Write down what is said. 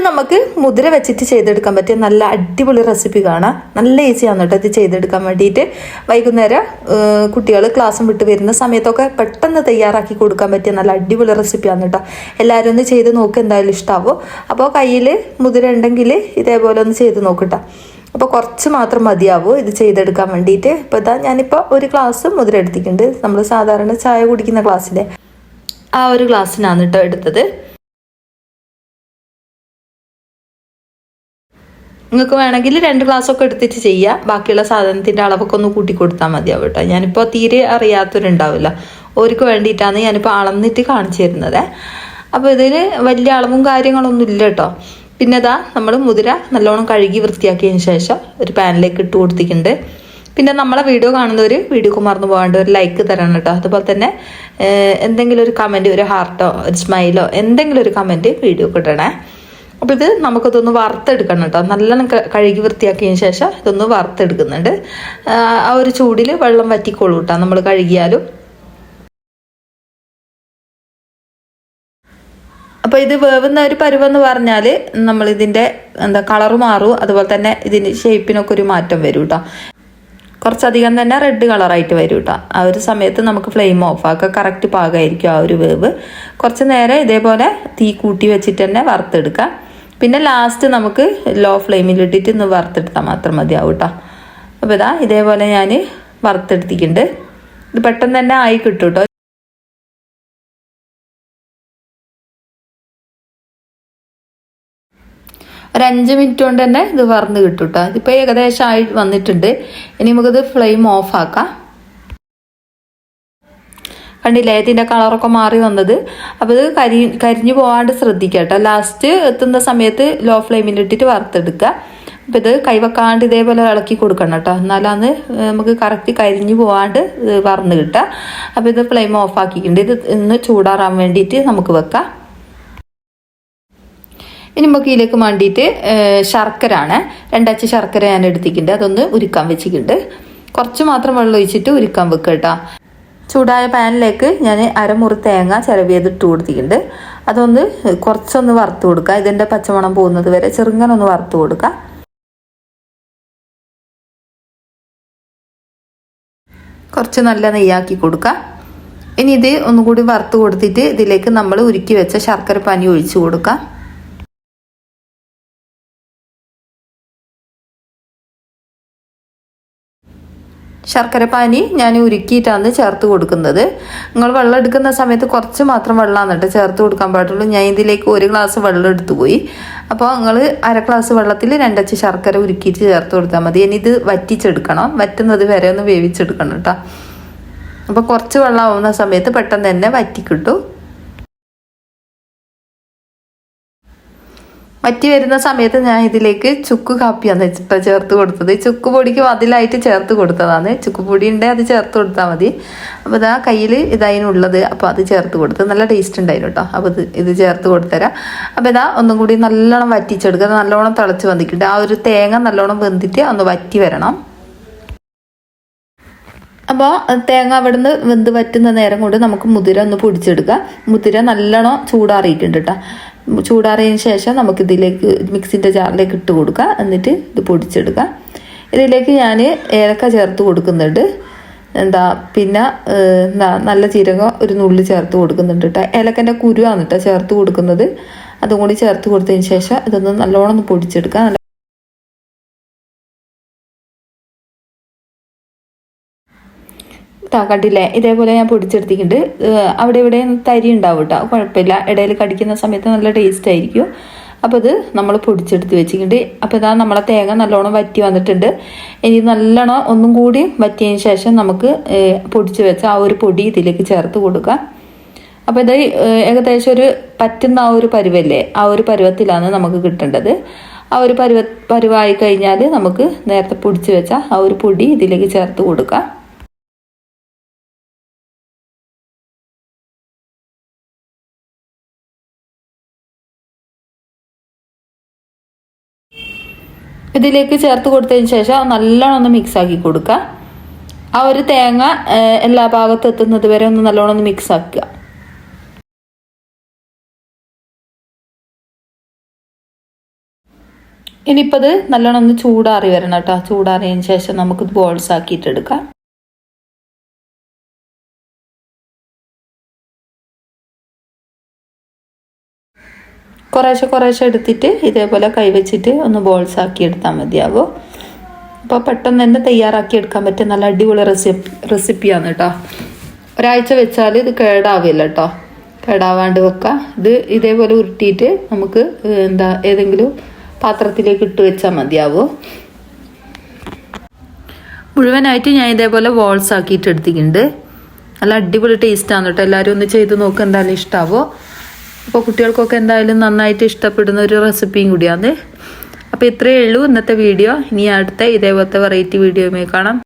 നമുക്ക് മുതിര വെച്ചിട്ട് ചെയ്തെടുക്കാൻ പറ്റിയ നല്ല അടിപൊളി റെസിപ്പി കാണാം. നല്ല ഈസിയാണ് കേട്ടോ ഇത് ചെയ്തെടുക്കാൻ വേണ്ടിയിട്ട്. വൈകുന്നേരം കുട്ടികൾ ക്ലാസ്സും വിട്ട് വരുന്ന സമയത്തൊക്കെ പെട്ടെന്ന് തയ്യാറാക്കി കൊടുക്കാൻ പറ്റിയ നല്ല അടിപൊളി റെസിപ്പിയാണ് കേട്ടോ. എല്ലാവരും ഒന്ന് ചെയ്ത് നോക്ക്, എന്തായാലും ഇഷ്ടമാവും. അപ്പോൾ കയ്യിൽ മുതിര ഉണ്ടെങ്കിൽ ഇതേപോലെ ഒന്ന് ചെയ്ത് നോക്കട്ടോ. അപ്പോൾ കുറച്ച് മാത്രം മതിയാവും ഇത് ചെയ്തെടുക്കാൻ വേണ്ടിയിട്ട്. ഇപ്പോൾ ഇതാ ഞാനിപ്പോൾ ഒരു ഗ്ലാസ് മുതിര എടുത്തിട്ടുണ്ട്. നമ്മൾ സാധാരണ ചായ കുടിക്കുന്ന ഗ്ലാസ്സിലെ ആ ഒരു ഗ്ലാസ്സിനാണ് കേട്ടോ എടുത്തത്. നിങ്ങൾക്ക് വേണമെങ്കിൽ 2 ഗ്ലാസ്സൊക്കെ എടുത്തിട്ട് ചെയ്യുക. ബാക്കിയുള്ള സാധനത്തിൻ്റെ അളവൊക്കെ ഒന്ന് കൂട്ടി കൊടുത്താൽ മതിയാവും കേട്ടോ. ഞാനിപ്പോൾ തീരെ അറിയാത്തവരുണ്ടാവില്ല, അവർക്ക് വേണ്ടിയിട്ടാണ് ഞാനിപ്പോൾ അളന്നിട്ട് കാണിച്ചു തരുന്നത്. അപ്പോൾ ഇതിന് വലിയ അളവും കാര്യങ്ങളൊന്നും ഇല്ല കേട്ടോ. പിന്നെ ഇതാ നമ്മൾ മുതിര നല്ലോണം കഴുകി വൃത്തിയാക്കിയതിന് ശേഷം ഒരു പാനിലേക്ക് ഇട്ട് കൊടുത്തിട്ടുണ്ട്. പിന്നെ നമ്മളെ വീഡിയോ കാണുന്നവർ വീഡിയോക്ക് മറന്നു പോകാണ്ട് ഒരു ലൈക്ക് തരണം കേട്ടോ. അതുപോലെ തന്നെ എന്തെങ്കിലും ഒരു കമൻറ്റ്, ഒരു ഹാർട്ടോ ഒരു സ്മൈലോ എന്തെങ്കിലും ഒരു കമൻറ്റ് വീഡിയോക്ക് ഇടണേ. അപ്പോൾ ഇത് നമുക്കിതൊന്ന് വറുത്തെടുക്കണം കേട്ടോ. നല്ലോണം കഴുകി വൃത്തിയാക്കിയതിന് ശേഷം ഇതൊന്ന് വറുത്തെടുക്കുന്നുണ്ട്. ആ ഒരു ചൂടിൽ വെള്ളം വറ്റിക്കോളൂ കേട്ടോ നമ്മൾ കഴുകിയാലും. അപ്പോൾ ഇത് വേവുന്ന ഒരു പരുവെന്ന് പറഞ്ഞാൽ നമ്മളിതിൻ്റെ കളറ് മാറും. അതുപോലെ തന്നെ ഇതിന് ഷേപ്പിനൊക്കെ ഒരു മാറ്റം വരും കേട്ടോ. കുറച്ചധികം തന്നെ റെഡ് കളറായിട്ട് വരും കേട്ടോ. ആ ഒരു സമയത്ത് നമുക്ക് ഫ്ലെയിം ഓഫാക്കുക. കറക്റ്റ് പാകമായിരിക്കും ആ ഒരു വേവ്. കുറച്ച് നേരം ഇതേപോലെ തീ കൂട്ടി വെച്ചിട്ട് തന്നെ വറുത്തെടുക്കുക. പിന്നെ ലാസ്റ്റ് നമുക്ക് ലോ ഫ്ലെയിമിലിട്ടിട്ട് ഒന്ന് വറുത്തെടുത്താൽ മാത്രം മതിയാവും കേട്ടോ. അപ്പോൾ ഇതാ ഇതേപോലെ ഞാൻ വറുത്തെടുത്തിട്ടുണ്ട്. ഇത് പെട്ടെന്ന് തന്നെ ആയി കിട്ടും കേട്ടോ. ഒരു 5 മിനിറ്റ് കൊണ്ട് തന്നെ ഇത് വറന്ന് കിട്ടും കേട്ടോ. ഇതിപ്പോൾ ഏകദേശം ആയി വന്നിട്ടുണ്ട്. ഇനി നമുക്കിത് ഫ്ലെയിം ഓഫ് ആക്കാം. കണ്ടില്ലേ ഇതിൻ്റെ കളറൊക്കെ മാറി വന്നത്. അപ്പോൾ ഇത് കരിഞ്ഞു പോകാണ്ട് ശ്രദ്ധിക്കുക കേട്ടോ. ലാസ്റ്റ് എത്തുന്ന സമയത്ത് ലോ ഫ്ലെയിമിലിട്ടിട്ട് വറുത്തെടുക്കുക. അപ്പോൾ ഇത് കൈവെക്കാണ്ട് ഇതേപോലെ ഇളക്കി കൊടുക്കണം കേട്ടോ. എന്നാലാണ് നമുക്ക് കറക്റ്റ് കരിഞ്ഞു പോകാണ്ട് വറന്ന് കിട്ടുക. അപ്പോൾ ഇത് ഫ്ലെയിം ഓഫ് ആക്കിയിട്ടുണ്ട്. ഇത് ഇന്ന് ചൂടാറാൻ വേണ്ടിയിട്ട് നമുക്ക് വെക്കാം. ഇനി നമുക്ക് ഇതിലേക്ക് വേണ്ടിയിട്ട് ശർക്കരയാണ്. 2 അച്ച് ശർക്കര ഞാൻ എടുത്തിട്ടുണ്ട്. അതൊന്ന് ഉരുക്കാൻ വെച്ചിട്ടുണ്ട്. കുറച്ച് മാത്രം വെള്ളം ഒഴിച്ചിട്ട് ഉരുക്കാൻ വെക്കുക കേട്ടോ. ചൂടായ പാനിലേക്ക് ഞാൻ അരമുറി തേങ്ങ ചിരവിയതിട്ട് കൊടുത്തിട്ടുണ്ട്. അതൊന്ന് കുറച്ചൊന്ന് വറുത്ത് കൊടുക്കുക. ഇതിൻ്റെ പച്ചമണം പോകുന്നത് വരെ ചെറുങ്ങനെ ഒന്ന് വറുത്ത് കൊടുക്കുക. കുറച്ച് നല്ല നെയ്യാക്കി കൊടുക്കുക. ഇനി ഇത് ഒന്നുകൂടി വറുത്ത് കൊടുത്തിട്ട് ഇതിലേക്ക് നമ്മൾ ഉരുക്കി വെച്ച ശർക്കര പാനി ഒഴിച്ചു കൊടുക്കുക. ശർക്കര പാനി ഞാൻ ഉരുക്കിയിട്ടാണ് ചേർത്ത് കൊടുക്കുന്നത്. നിങ്ങൾ വെള്ളം എടുക്കുന്ന സമയത്ത് കുറച്ച് മാത്രം വെള്ളമാണ് കേട്ടോ ചേർത്ത് കൊടുക്കാൻ പാടുള്ളൂ. ഞാൻ ഇതിലേക്ക് 1 ഗ്ലാസ് വെള്ളം എടുത്തു പോയി. അപ്പോൾ നിങ്ങൾ 1/2 ഗ്ലാസ് വെള്ളത്തിൽ 2 അച്ച് ശർക്കര ഉരുക്കിയിട്ട് ചേർത്ത് കൊടുത്താൽ മതി. ഇനി ഇത് വറ്റിച്ചെടുക്കണം. വറ്റുന്നത് വരെ ഒന്ന് വേവിച്ചെടുക്കണം കേട്ടോ. അപ്പോൾ കുറച്ച് വെള്ളം ആവുന്ന സമയത്ത് പെട്ടെന്ന് തന്നെ വറ്റി കിട്ടും. വറ്റി വരുന്ന സമയത്ത് ഞാൻ ഇതിലേക്ക് ചുക്ക് കാപ്പിയാണ് ചേർത്ത് കൊടുത്തത്. ചുക്ക് പൊടിക്ക് അതിലായിട്ട് ചേർത്ത് കൊടുത്തതാണ്. ചുക്ക് പൊടി ഉണ്ടെങ്കിൽ അത് ചേർത്ത് കൊടുത്താൽ മതി. അപ്പോൾ ഇതാ കയ്യിൽ ഇതായിനുള്ളത്. അപ്പോൾ അത് ചേർത്ത് കൊടുത്ത് നല്ല ടേസ്റ്റ് ഉണ്ടായിരുന്നു കേട്ടോ. അപ്പോൾ ഇത് ചേർത്ത് കൊടുത്തരാം. അപ്പോൾ ഇതാ ഒന്നും കൂടി നല്ലോണം വറ്റിച്ചെടുക്കുക. നല്ലോണം തിളച്ച് വന്നിട്ടുണ്ട്. ആ ഒരു തേങ്ങ നല്ലോണം വെന്തിട്ട് ഒന്ന് വറ്റി വരണം. അപ്പോൾ തേങ്ങ അവിടുന്ന് വെന്ത് വറ്റുന്ന നേരം കൊണ്ട് നമുക്ക് മുതിര ഒന്ന് പൊടിച്ചെടുക്കാം. മുതിര നല്ലോണം ചൂടാറിയിട്ടുണ്ട് കേട്ടോ. ചൂടാറിയതിന് ശേഷം നമുക്കിതിലേക്ക് മിക്സിൻ്റെ ജാറിലേക്ക് ഇട്ട് കൊടുക്കുക. എന്നിട്ട് ഇത് പൊടിച്ചെടുക്കാം. ഇതിലേക്ക് ഞാൻ ഏലക്ക ചേർത്ത് കൊടുക്കുന്നുണ്ട്. പിന്നെ നല്ല ജീരകം ഒരു നുള്ളി ചേർത്ത് കൊടുക്കുന്നുണ്ട് കേട്ടോ. ഏലക്കൻ്റെ കുരുവാണ് കേട്ടോ ചേർത്ത് കൊടുക്കുന്നത്. അതും കൂടി ചേർത്ത് കൊടുത്തതിന് ശേഷം ഇതൊന്ന് നല്ലോണം ഒന്ന് പൊടിച്ചെടുക്കാം. കണ്ടില്ലേ ഇതേപോലെ ഞാൻ പൊടിച്ചെടുത്തിട്ടുണ്ട്. അവിടെ ഇവിടെ തരി ഉണ്ടാവും കേട്ടോ. കുഴപ്പമില്ല. ഇടയിൽ കടിക്കുന്ന സമയത്ത് നല്ല ടേസ്റ്റ് ആയിരിക്കും. അപ്പോൾ ഇത് നമ്മൾ പൊടിച്ചെടുത്ത് വെച്ചിട്ടുണ്ട്. അപ്പോൾ ഇതാ നമ്മളെ തേങ്ങ നല്ലോണം വറ്റി വന്നിട്ടുണ്ട്. ഇനി നല്ലോണം ഒന്നും കൂടി വറ്റിയതിന് ശേഷം നമുക്ക് പൊടിച്ച് വെച്ച ആ ഒരു പൊടി ഇതിലേക്ക് ചേർത്ത് കൊടുക്കാം. അപ്പോൾ ഇത് ഏകദേശം ഒരു പറ്റുന്ന ആ ഒരു പരുവല്ലേ, ആ ഒരു പരുവത്തിലാണ് നമുക്ക് കിട്ടേണ്ടത്. ആ ഒരു പരുവായി കഴിഞ്ഞാൽ നമുക്ക് നേരത്തെ പൊടിച്ച് വെച്ച ആ ഒരു പൊടി ഇതിലേക്ക് ചേർത്ത് കൊടുക്കാം. ഇതിലേക്ക് ചേർത്ത് കൊടുത്തതിന് ശേഷം നല്ലോണം ഒന്ന് മിക്സ് ആക്കി കൊടുക്കുക. ആ ഒരു തേങ്ങ എല്ലാ ഭാഗത്തും എത്തുന്നത് വരെ ഒന്ന് നല്ലോണം ഒന്ന് മിക്സ് ആക്കുക. ഇനിയിപ്പോൾ ഇത് നല്ലോണം ഒന്ന് ചൂടാറി വരണം കേട്ടോ. ചൂടാറിയതിന് ശേഷം നമുക്കിത് ബോൾസ് ആക്കിയിട്ടെടുക്കാം. കുറേശ്ശെ എടുത്തിട്ട് ഇതേപോലെ കൈവച്ചിട്ട് ഒന്ന് ബോൾസ് ആക്കി എടുത്താൽ മതിയാവും. അപ്പോൾ പെട്ടെന്ന് തന്നെ തയ്യാറാക്കി എടുക്കാൻ പറ്റിയ നല്ല അടിപൊളി റെസിപ്പിയാണ് കേട്ടോ. ഒരാഴ്ച വെച്ചാൽ ഇത് കേടാവില്ല കേട്ടോ. കേടാവാണ്ട് വെക്കാം. ഇത് ഇതേപോലെ ഉരുട്ടിയിട്ട് നമുക്ക് ഏതെങ്കിലും പാത്രത്തിലേക്ക് ഇട്ട് വെച്ചാൽ മതിയാവും. മുഴുവനായിട്ട് ഞാൻ ഇതേപോലെ ബോൾസ് ആക്കിയിട്ട് എടുത്തിട്ടുണ്ട്. നല്ല അടിപൊളി ടേസ്റ്റാണ് കേട്ടോ. എല്ലാവരും ഒന്ന് ചെയ്ത് നോക്കുക, എന്തായാലും ഇഷ്ടാവോ. അപ്പോൾ കുട്ടികൾക്കൊക്കെ എന്തായാലും നന്നായിട്ട് ഇഷ്ടപ്പെടുന്ന ഒരു റെസിപ്പിയും കൂടിയാണ്. അപ്പോൾ ഇത്രയേ ഉള്ളൂ ഇന്നത്തെ വീഡിയോ. ഇനി അടുത്ത ഇതേപോലത്തെ വെറൈറ്റി വീഡിയോയുമായി കാണാം.